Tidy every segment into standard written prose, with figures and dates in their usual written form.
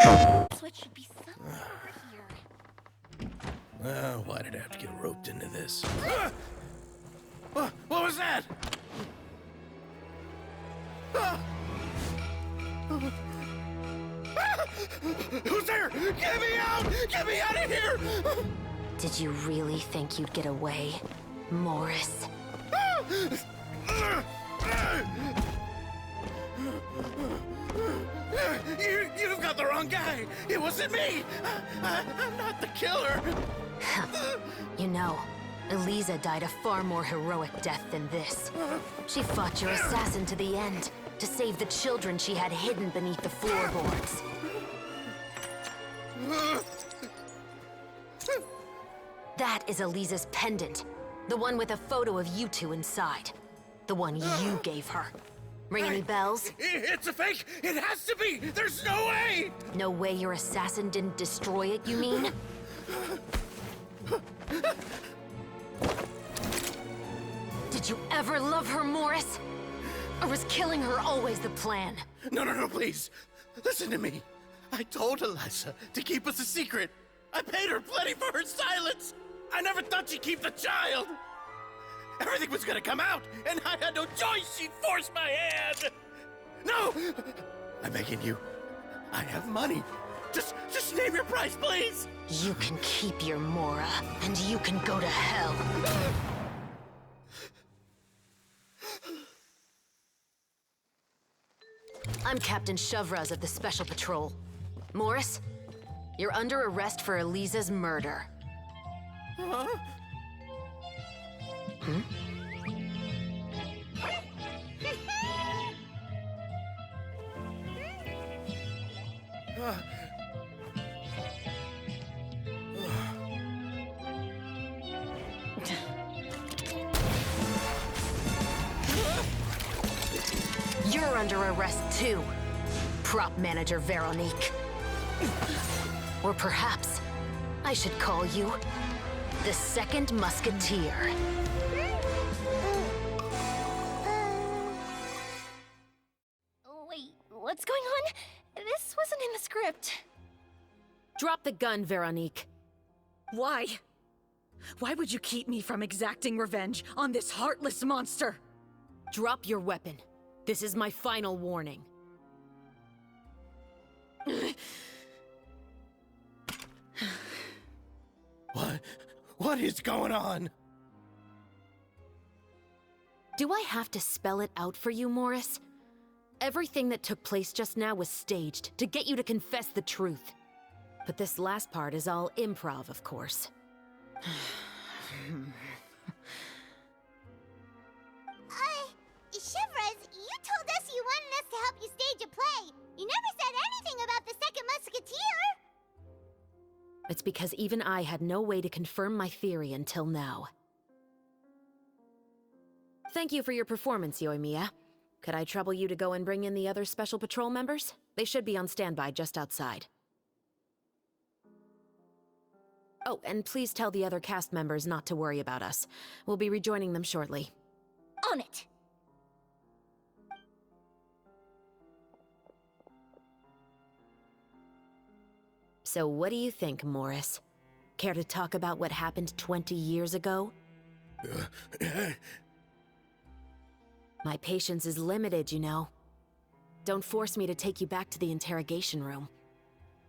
So it should be somewhere over here. Well, why did I have to get roped into this? What was that? Who's there? Get me out! Get me out of here! Did you really think you'd get away, Morris? You've got the wrong guy! It wasn't me! I'm not the killer! You know, Eliza died a far more heroic death than this. She fought your assassin to the end, to save the children she had hidden beneath the floorboards. That is Eliza's pendant. The one with a photo of you two inside. The one you gave her. Ring any bells? It's a fake! It has to be! There's no way! No way your assassin didn't destroy it, you mean? Did you ever love her, Morris? Or was killing her always the plan? No, please. Listen to me. I told Eliza to keep us a secret. I paid her plenty for her silence. I never thought she'd keep the child. Everything was gonna come out, and I had no choice. She forced my hand. No! I'm begging you. I have money. Just name your price, please. You can keep your Mora, and you can go to hell. I'm Captain Shovraz of the Special Patrol. Morris, you're under arrest for Eliza's murder. Huh? Hmm? You're under arrest too, prop manager Veronique. Or perhaps I should call you the second Musketeer. Wait, what's going on? This wasn't in the script. Drop the gun, Veronique. Why? Why would you keep me from exacting revenge on this heartless monster? Drop your weapon. This is my final warning. What is going on? Do I have to spell it out for you, Morris? Everything that took place just now was staged to get you to confess the truth. But this last part is all improv, of course. Shivers, you told us you wanted us to help you stage a play. You never said anything about the second Musketeer. It's because even I had no way to confirm my theory until now. Thank you for your performance, Yoimiya. Could I trouble you to go and bring in the other Special Patrol members? They should be on standby just outside. Oh, and please tell the other cast members not to worry about us. We'll be rejoining them shortly. On it. So what do you think, Morris? Care to talk about what happened 20 years ago? My patience is limited, you know. Don't force me to take you back to the interrogation room.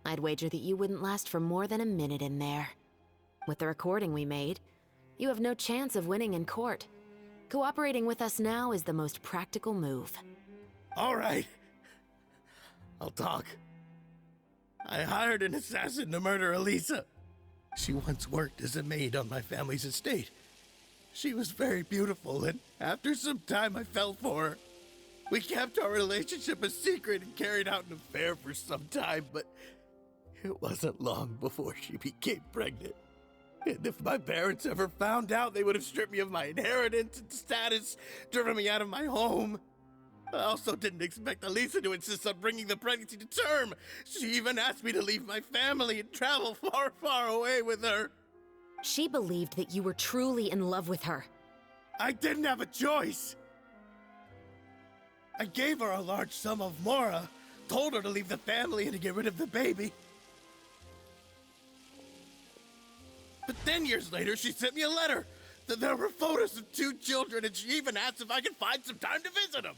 I'd wager that you wouldn't last for more than a minute in there. With the recording we made, you have no chance of winning in court. Cooperating with us now is the most practical move. All right. I'll talk. I hired an assassin to murder Eliza. She once worked as a maid on my family's estate. She was very beautiful, and after some time I fell for her. We kept our relationship a secret and carried out an affair for some time, but it wasn't long before she became pregnant. And if my parents ever found out, they would have stripped me of my inheritance and status, driven me out of my home. I also didn't expect Eliza to insist on bringing the pregnancy to term. She even asked me to leave my family and travel far, far away with her. She believed that you were truly in love with her. I didn't have a choice. I gave her a large sum of Mora, told her to leave the family and to get rid of the baby. But then years later, she sent me a letter. That there were photos of 2 children, and she even asked if I could find some time to visit them.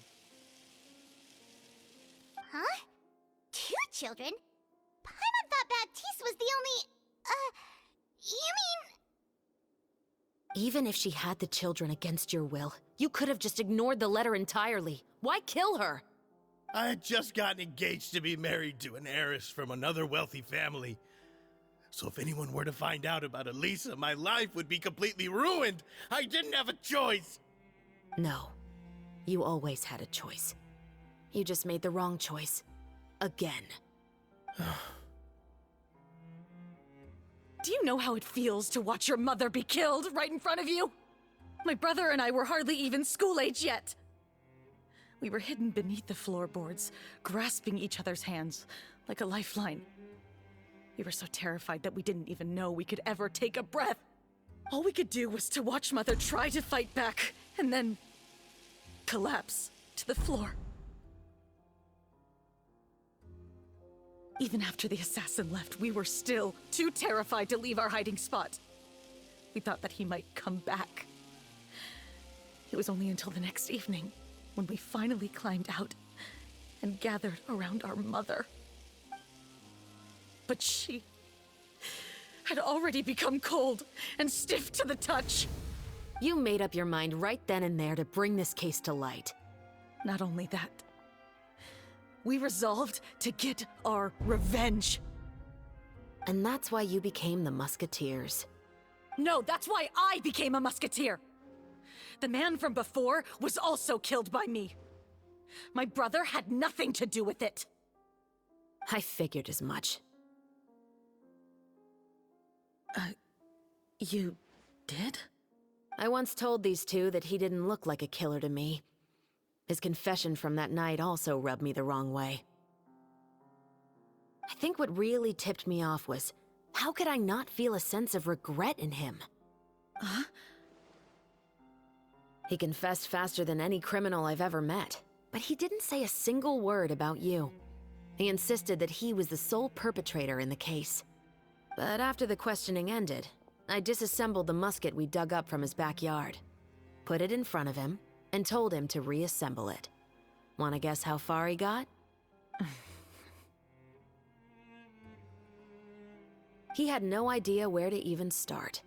Huh? 2 children? Paimon thought Baptiste was the only... you mean... Even if she had the children against your will, you could have just ignored the letter entirely. Why kill her? I had just gotten engaged to be married to an heiress from another wealthy family. So if anyone were to find out about Elisa, my life would be completely ruined. I didn't have a choice. No. You always had a choice. You just made the wrong choice. Again. Do you know how it feels to watch your mother be killed right in front of you? My brother and I were hardly even school age yet. We were hidden beneath the floorboards, grasping each other's hands like a lifeline. We were so terrified that we didn't even know we could ever take a breath. All we could do was to watch Mother try to fight back, and then collapse to the floor. Even after the assassin left, we were still too terrified to leave our hiding spot. We thought that he might come back. It was only until the next evening when we finally climbed out and gathered around our mother. But she had already become cold and stiff to the touch. You made up your mind right then and there to bring this case to light. Not only that, we resolved to get our revenge. And that's why you became the Musketeers. No, that's why I became a musketeer. The man from before was also killed by me. My brother had nothing to do with it. I figured as much. You did? I once told these two that he didn't look like a killer to me. His confession from that night also rubbed me the wrong way. I think what really tipped me off was, how could I not feel a sense of regret in him? Huh? He confessed faster than any criminal I've ever met, but he didn't say a single word about you. He insisted that he was the sole perpetrator in the case. But after the questioning ended, I disassembled the musket we dug up from his backyard, put it in front of him, and told him to reassemble it. Wanna guess how far he got? He had no idea where to even start.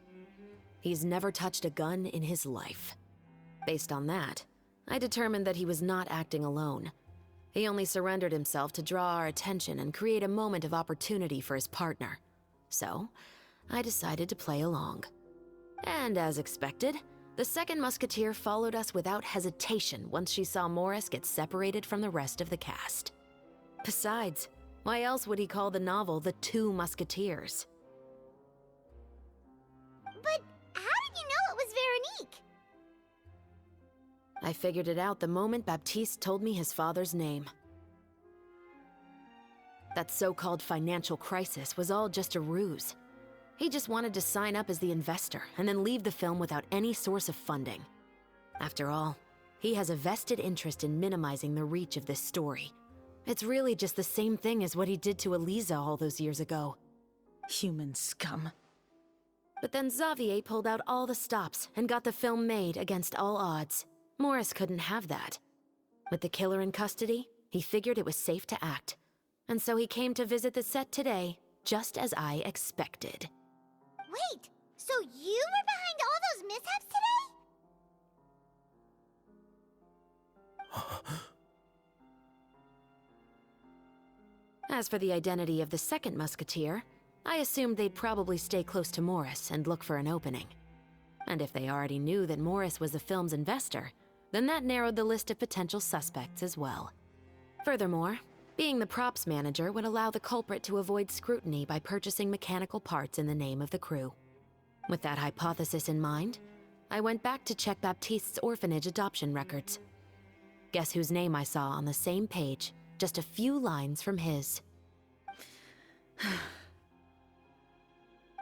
He's never touched a gun in his life. Based on that, I determined that he was not acting alone. He only surrendered himself to draw our attention and create a moment of opportunity for his partner. So, I decided to play along. And as expected, the second musketeer followed us without hesitation once she saw Morris get separated from the rest of the cast. Besides, why else would he call the novel The Two Musketeers? But how did you know it was Veronique? I figured it out the moment Baptiste told me his father's name. That so-called financial crisis was all just a ruse. He just wanted to sign up as the investor and then leave the film without any source of funding. After all, he has a vested interest in minimizing the reach of this story. It's really just the same thing as what he did to Elisa all those years ago. Human scum. But then Xavier pulled out all the stops and got the film made against all odds. Morris couldn't have that. With the killer in custody, he figured it was safe to act. And so he came to visit the set today, just as I expected. Wait, so you were behind all those mishaps today? As for the identity of the second musketeer, I assumed they'd probably stay close to Morris and look for an opening. And if they already knew that Morris was the film's investor, then that narrowed the list of potential suspects as well. Furthermore, being the props manager would allow the culprit to avoid scrutiny by purchasing mechanical parts in the name of the crew. With that hypothesis in mind, I went back to check Baptiste's orphanage adoption records. Guess whose name I saw on the same page, just a few lines from his.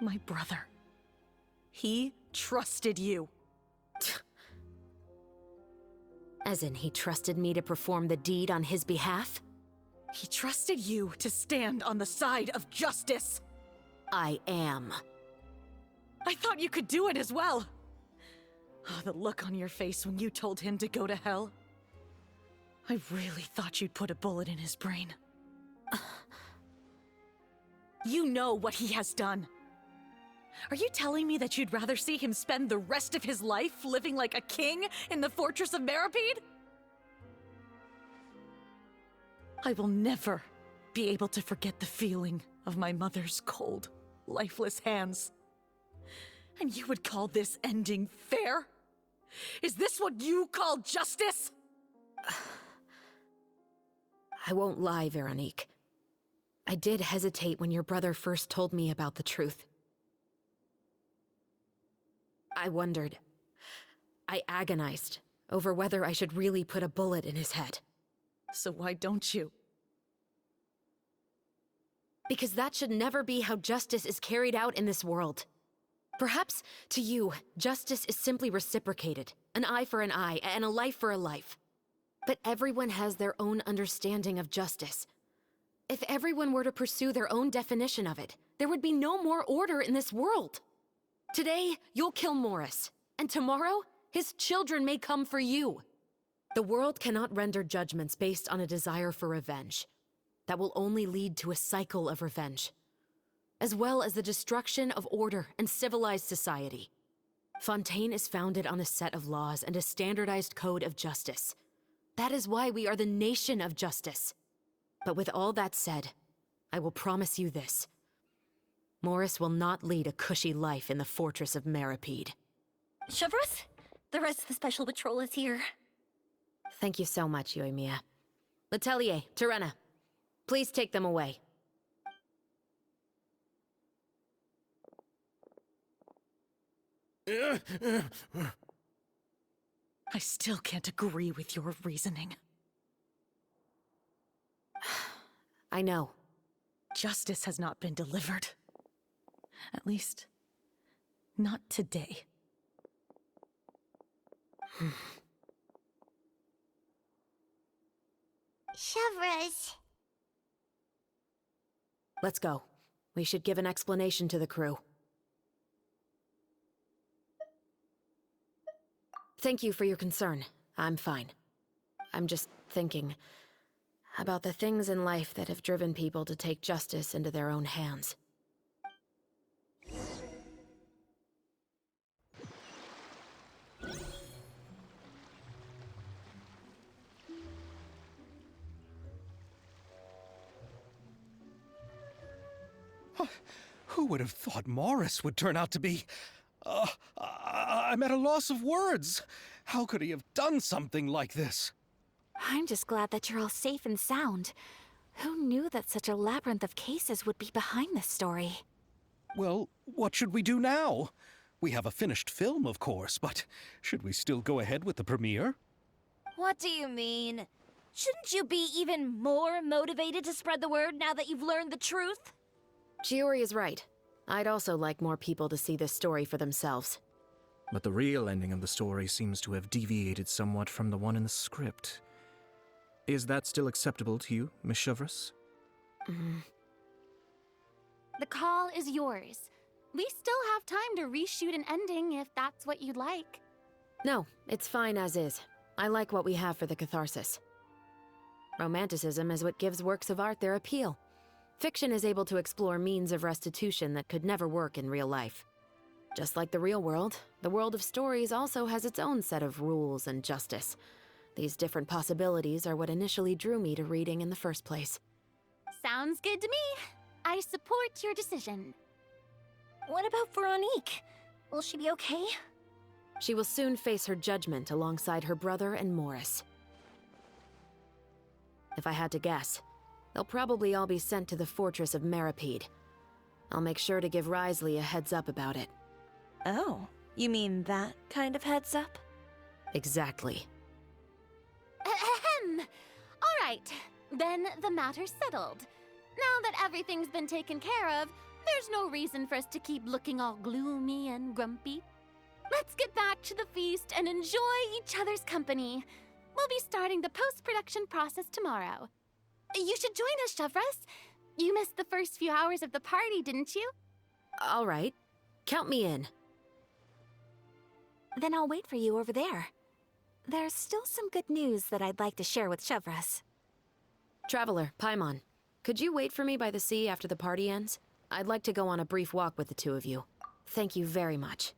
My brother. He trusted you. As in, he trusted me to perform the deed on his behalf? He trusted you to stand on the side of justice. I am. I thought you could do it as well. Oh, the look on your face when you told him to go to hell. I really thought you'd put a bullet in his brain. You know what he has done. Are you telling me that you'd rather see him spend the rest of his life living like a king in the fortress of Meripede? I will never be able to forget the feeling of my mother's cold, lifeless hands. And you would call this ending fair? Is this what you call justice? I won't lie, Veronique. I did hesitate when your brother first told me about the truth. I wondered. I agonized over whether I should really put a bullet in his head. So why don't you? Because that should never be how justice is carried out in this world. Perhaps, to you, justice is simply reciprocated. An eye for an eye, and a life for a life. But everyone has their own understanding of justice. If everyone were to pursue their own definition of it, there would be no more order in this world. Today, you'll kill Morris, and tomorrow, his children may come for you. The world cannot render judgments based on a desire for revenge. That will only lead to a cycle of revenge, as well as the destruction of order and civilized society. Fontaine is founded on a set of laws and a standardized code of justice. That is why we are the nation of justice. But with all that said, I will promise you this. Morris will not lead a cushy life in the fortress of Meripede. Chevreuse, the rest of the Special Patrol is here. Thank you so much, Yoimiya. Letelier, Terena, please take them away. I still can't agree with your reasoning. I know. Justice has not been delivered. At least, not today. Chevreuse. Let's go. We should give an explanation to the crew. Thank you for your concern. I'm fine. I'm just thinking about the things in life that have driven people to take justice into their own hands. Who would have thought Morris would turn out to be... I'm at a loss of words. How could he have done something like this? I'm just glad that you're all safe and sound. Who knew that such a labyrinth of cases would be behind this story? Well, what should we do now? We have a finished film, of course, but should we still go ahead with the premiere? What do you mean? Shouldn't you be even more motivated to spread the word now that you've learned the truth? Chiori is right. I'd also like more people to see this story for themselves. But the real ending of the story seems to have deviated somewhat from the one in the script. Is that still acceptable to you, Miss Chevreuse? The call is yours. We still have time to reshoot an ending if that's what you'd like. No, it's fine as is. I like what we have for the catharsis. Romanticism is what gives works of art their appeal. Fiction is able to explore means of restitution that could never work in real life. Just like the real world, the world of stories also has its own set of rules and justice. These different possibilities are what initially drew me to reading in the first place. Sounds good to me. I support your decision. What about Veronique? Will she be okay? She will soon face her judgment alongside her brother and Morris. If I had to guess, they'll probably all be sent to the fortress of Meripede. I'll make sure to give Risley a heads up about it. Oh, you mean that kind of heads up? Exactly. Ahem. All right, then the matter's settled. Now that everything's been taken care of, there's no reason for us to keep looking all gloomy and grumpy. Let's get back to the feast and enjoy each other's company. We'll be starting the post-production process tomorrow. You should join us, Chevres. You missed the first few hours of the party, didn't you? All right. Count me in. Then I'll wait for you over there. There's still some good news that I'd like to share with Chevres. Traveler, Paimon, could you wait for me by the sea after the party ends? I'd like to go on a brief walk with the two of you. Thank you very much.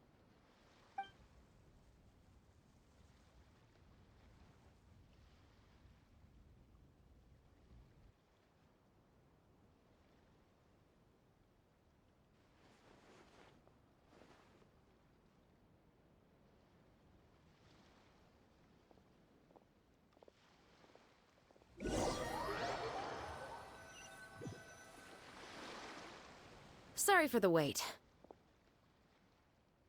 Sorry for the wait.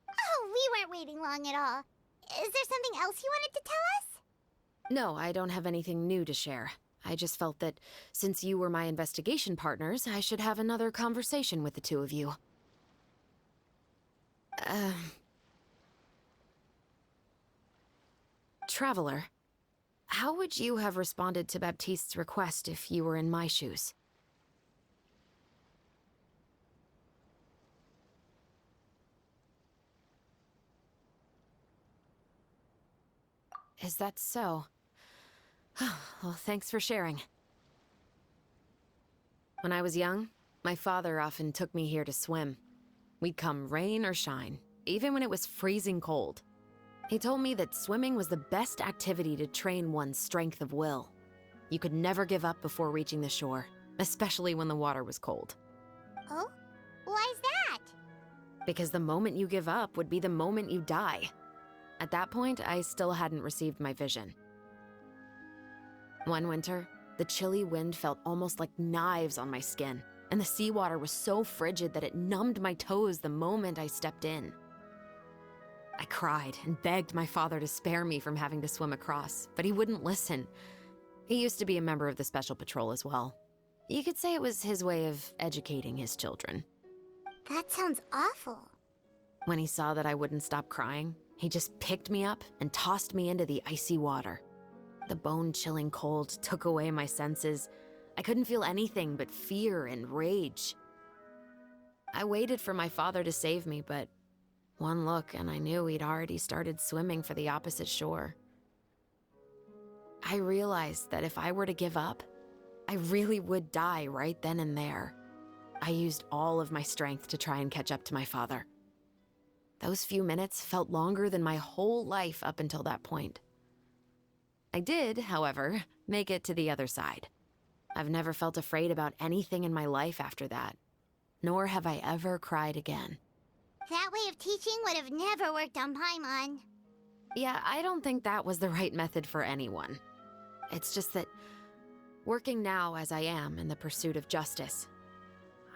Oh, we weren't waiting long at all. Is there something else you wanted to tell us? No, I don't have anything new to share. I just felt that since you were my investigation partners, I should have another conversation with the two of you. Traveler, how would you have responded to Baptiste's request if you were in my shoes? Is that so? Well, thanks for sharing. When I was young, my father often took me here to swim. We'd come rain or shine, even when it was freezing cold. He told me that swimming was the best activity to train one's strength of will. You could never give up before reaching the shore, especially when the water was cold. Oh? Why's that? Because the moment you give up would be the moment you die. At that point, I still hadn't received my vision. One winter, the chilly wind felt almost like knives on my skin, and the seawater was so frigid that it numbed my toes the moment I stepped in. I cried and begged my father to spare me from having to swim across, but he wouldn't listen. He used to be a member of the Special Patrol as well. You could say it was his way of educating his children. That sounds awful. When he saw that I wouldn't stop crying, he just picked me up and tossed me into the icy water. The bone-chilling cold took away my senses. I couldn't feel anything but fear and rage. I waited for my father to save me, but one look and I knew he'd already started swimming for the opposite shore. I realized that if I were to give up, I really would die right then and there. I used all of my strength to try and catch up to my father. Those few minutes felt longer than my whole life up until that point. I did, however, make it to the other side. I've never felt afraid about anything in my life after that, nor have I ever cried again. That way of teaching would have never worked on Paimon. Yeah, I don't think that was the right method for anyone. It's just that, working now as I am in the pursuit of justice,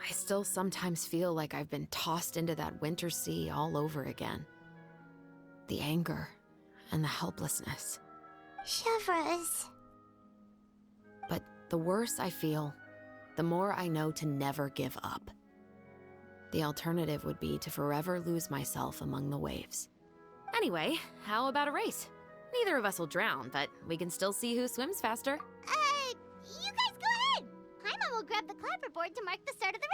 I still sometimes feel like I've been tossed into that winter sea all over again. The anger and the helplessness. Chevres. But the worse I feel, the more I know to never give up. The alternative would be to forever lose myself among the waves. Anyway, how about a race? Neither of us will drown, but we can still see who swims faster. You guys go ahead! Paimon will grab the clapperboard to mark the start of the race.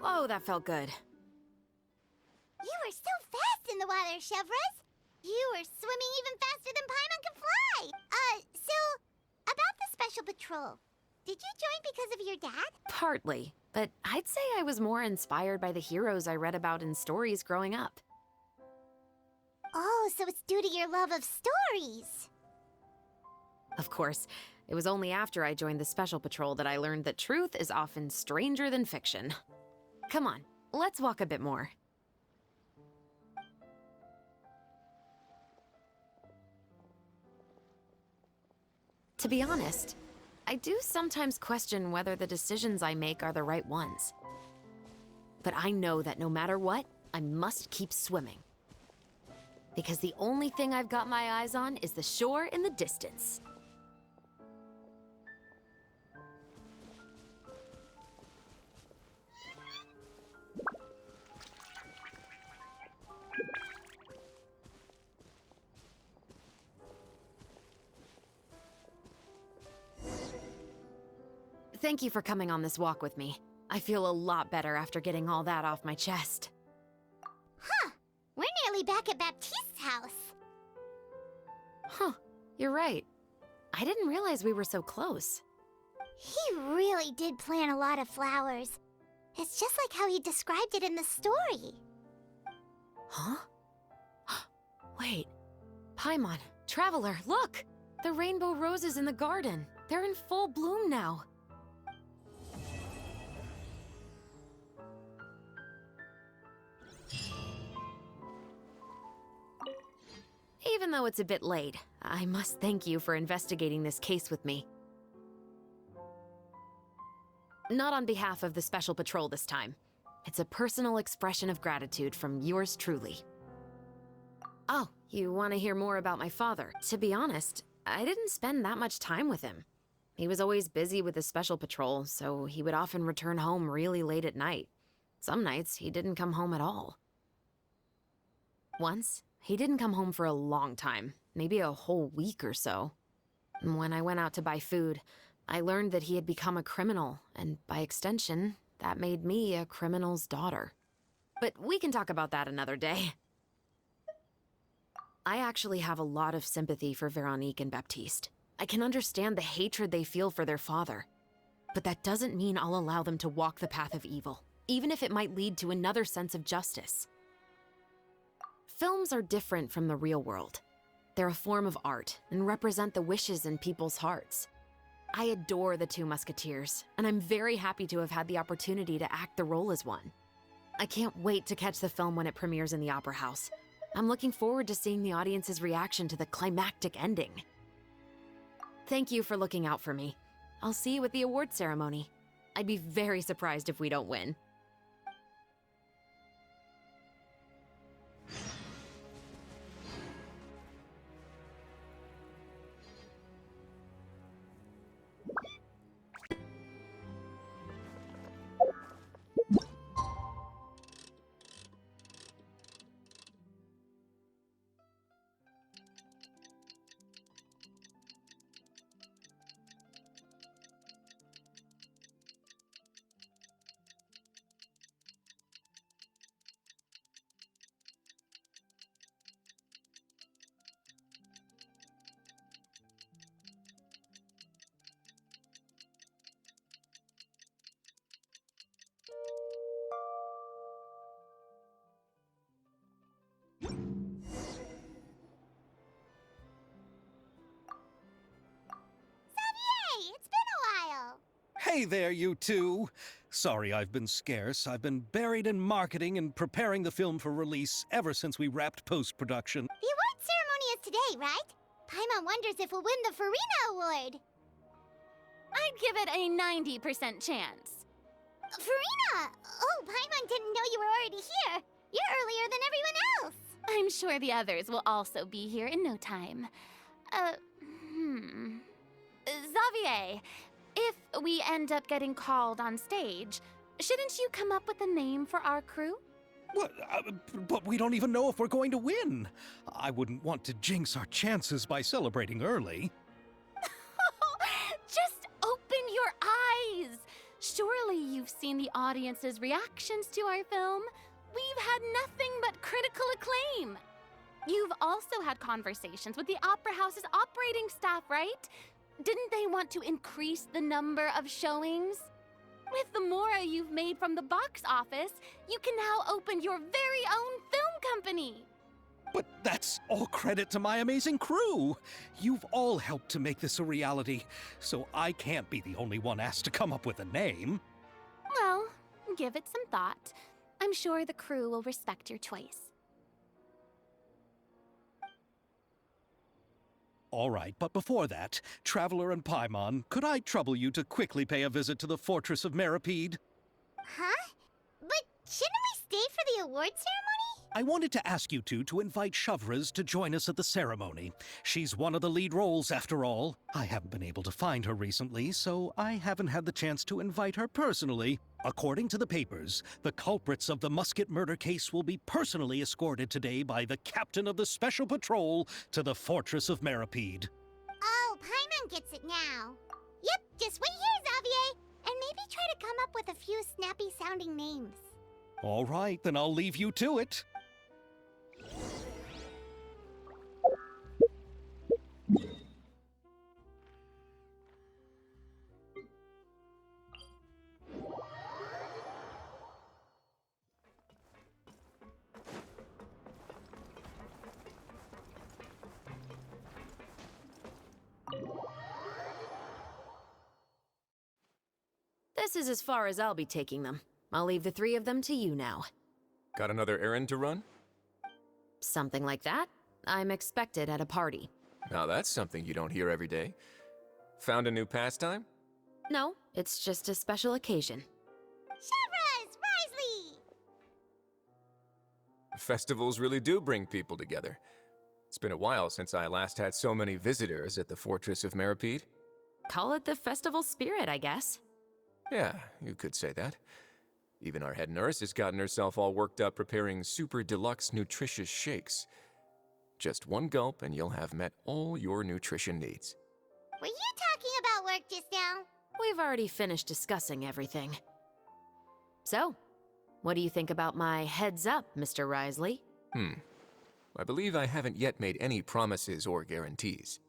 Whoa, that felt good. You were so fast in the water, Chevres. You were swimming even faster than Paimon can fly. So, about the Special Patrol. Did you join because of your dad? Partly, but I'd say I was more inspired by the heroes I read about in stories growing up. Oh, so it's due to your love of stories. Of course, it was only after I joined the Special Patrol that I learned that truth is often stranger than fiction. Come on, let's walk a bit more. To be honest, I do sometimes question whether the decisions I make are the right ones. But I know that no matter what, I must keep swimming. Because the only thing I've got my eyes on is the shore in the distance. Thank you for coming on this walk with me. I feel a lot better after getting all that off my chest. Huh. We're nearly back at Baptiste's house. Huh, you're right. I didn't realize we were so close. He really did plant a lot of flowers. It's just like how he described it in the story. Huh? Wait. Paimon, Traveler, look! The rainbow roses in the garden. They're in full bloom now. Even though it's a bit late, I must thank you for investigating this case with me. Not on behalf of the Special Patrol this time. It's a personal expression of gratitude from yours truly. Oh, you want to hear more about my father? To be honest, I didn't spend that much time with him. He was always busy with the Special Patrol, so he would often return home really late at night. Some nights, he didn't come home at all. Once, he didn't come home for a long time, maybe a whole week or so. When I went out to buy food, I learned that he had become a criminal, and by extension, that made me a criminal's daughter. But we can talk about that another day. I actually have a lot of sympathy for Veronique and Baptiste. I can understand the hatred they feel for their father. But that doesn't mean I'll allow them to walk the path of evil, even if it might lead to another sense of justice. Films are different from the real world. They're a form of art and represent the wishes in people's hearts. I adore the two Musketeers, and I'm very happy to have had the opportunity to act the role as one. I can't wait to catch the film when it premieres in the Opera House. I'm looking forward to seeing the audience's reaction to the climactic ending. Thank you for looking out for me. I'll see you at the award ceremony. I'd be very surprised if we don't win. It's been a while. Hey there, you two! Sorry I've been scarce. I've been buried in marketing and preparing the film for release ever since we wrapped post-production. The award ceremony is today, right? Paimon wonders if we'll win the Farina Award. I'd give it a 90% chance. Farina! Oh, Paimon didn't know you were already here. You're earlier than everyone else. I'm sure the others will also be here in no time. Xavier, if we end up getting called on stage, shouldn't you come up with a name for our crew? What? But we don't even know if we're going to win. I wouldn't want to jinx our chances by celebrating early. Just open your eyes! Surely you've seen the audience's reactions to our film. We've had nothing but critical acclaim. You've also had conversations with the Opera House's operating staff, right? Didn't they want to increase the number of showings? With the mora you've made from the box office, you can now open your very own film company. But that's all credit to my amazing crew. You've all helped to make this a reality, so I can't be the only one asked to come up with a name. Well, give it some thought. I'm sure the crew will respect your choice. All right, but before that, Traveler and Paimon, could I trouble you to quickly pay a visit to the Fortress of Meripede? Huh? But shouldn't we stay for the award ceremony? I wanted to ask you two to invite Shavraz to join us at the ceremony. She's one of the lead roles, after all. I haven't been able to find her recently, so I haven't had the chance to invite her personally. According to the papers, the culprits of the Musket murder case will be personally escorted today by the captain of the Special Patrol to the Fortress of Meripede. Oh, Paimon gets it now. Yep, just wait here, Xavier, and maybe try to come up with a few snappy-sounding names. All right, then I'll leave you to it. This is as far as I'll be taking them. I'll leave the three of them to you now. Got another errand to run? Something like that. I'm expected at a party. Now that's something you don't hear every day. Found a new pastime? No, it's just a special occasion. Shavraz! Risley! Festivals really do bring people together. It's been a while since I last had so many visitors at the Fortress of Meripede. Call it the festival spirit, I guess. Yeah, you could say that. Even our head nurse has gotten herself all worked up preparing super deluxe nutritious shakes. Just one gulp and you'll have met all your nutrition needs. Were you talking about work just now? We've already finished discussing everything. So, what do you think about my heads up, Mr. Risley? I believe I haven't yet made any promises or guarantees.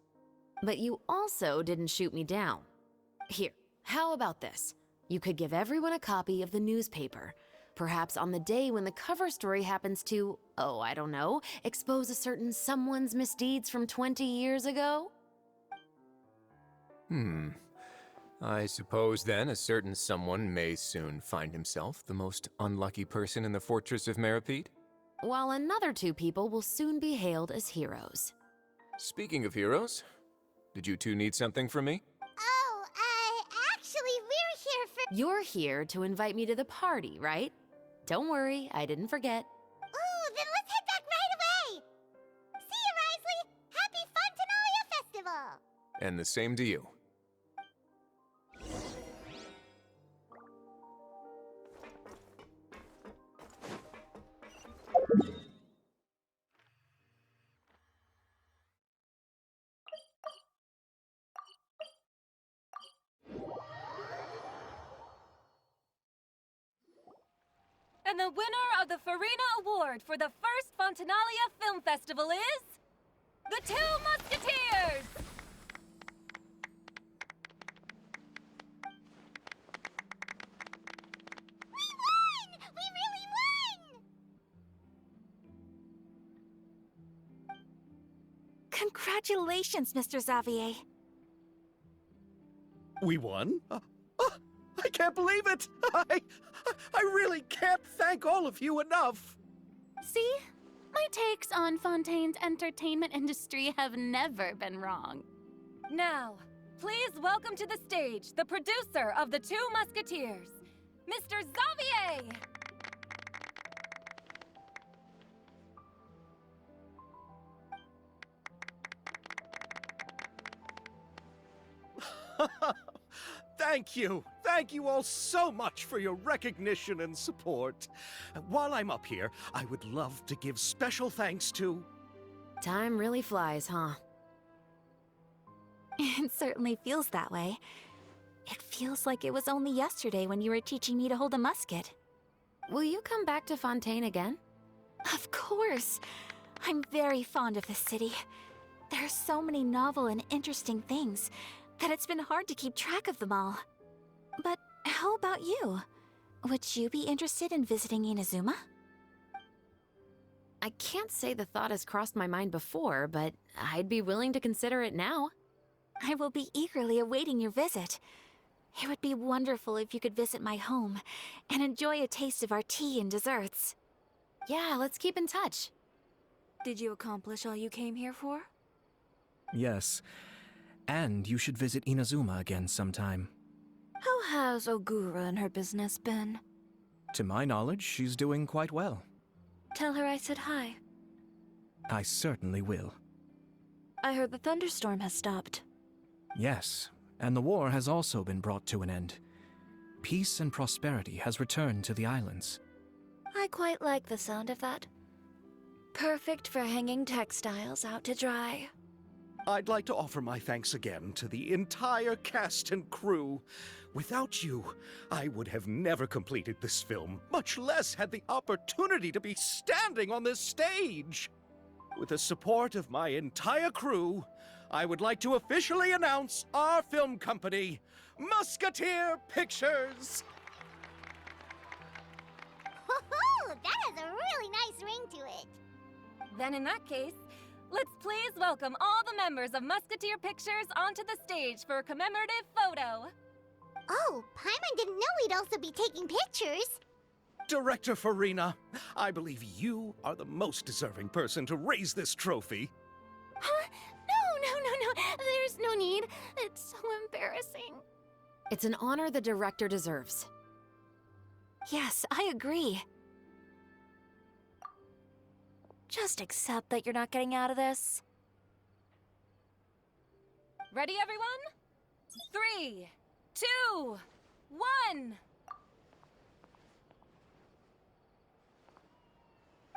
But you also didn't shoot me down. Here, how about this? You could give everyone a copy of the newspaper. Perhaps on the day when the cover story happens to, oh, I don't know, expose a certain someone's misdeeds from 20 years ago? I suppose then a certain someone may soon find himself the most unlucky person in the Fortress of Meripede? While another two people will soon be hailed as heroes. Speaking of heroes, did you two need something from me? Oh, actually, we're here for... You're here to invite me to the party, right? Don't worry, I didn't forget. Ooh, then let's head back right away! See you, Risley! Happy Fontanalia Festival! And the same to you. And the winner of the Farina Award for the first Fontanalia Film Festival is... the Two Musketeers! We won! We really won! Congratulations, Mr. Xavier. We won? I can't believe it! I really can't thank all of you enough! See? My takes on Fontaine's entertainment industry have never been wrong. Now, please welcome to the stage the producer of the Two Musketeers, Mr. Xavier! Thank you! Thank you all so much for your recognition and support. While I'm up here, I would love to give special thanks to... Time really flies, huh? It certainly feels that way. It feels like it was only yesterday when you were teaching me to hold a musket. Will you come back to Fontaine again? Of course! I'm very fond of this city. There are so many novel and interesting things that it's been hard to keep track of them all. But how about you? Would you be interested in visiting Inazuma? I can't say the thought has crossed my mind before, but I'd be willing to consider it now. I will be eagerly awaiting your visit. It would be wonderful if you could visit my home and enjoy a taste of our tea and desserts. Yeah, let's keep in touch. Did you accomplish all you came here for? Yes. And you should visit Inazuma again sometime. How has Ogura and her business been? To my knowledge, she's doing quite well. Tell her I said hi. I certainly will. I heard the thunderstorm has stopped. Yes, and the war has also been brought to an end. Peace and prosperity has returned to the islands. I quite like the sound of that. Perfect for hanging textiles out to dry. I'd like to offer my thanks again to the entire cast and crew. Without you, I would have never completed this film, much less had the opportunity to be standing on this stage. With the support of my entire crew, I would like to officially announce our film company, Musketeer Pictures. Hoo-hoo! That has a really nice ring to it. Then in that case, let's please welcome all the members of Musketeer Pictures onto the stage for a commemorative photo. Oh, Paimon didn't know we'd also be taking pictures. Director Farina, I believe you are the most deserving person to raise this trophy. Huh? No. There's no need. It's so embarrassing. It's an honor the director deserves. Yes, I agree. Just accept that you're not getting out of this. Ready, everyone? 3, 2, 1.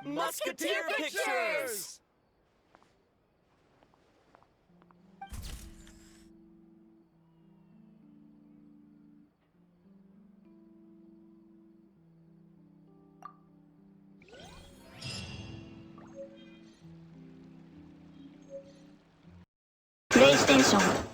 Musketeer Pictures! PlayStation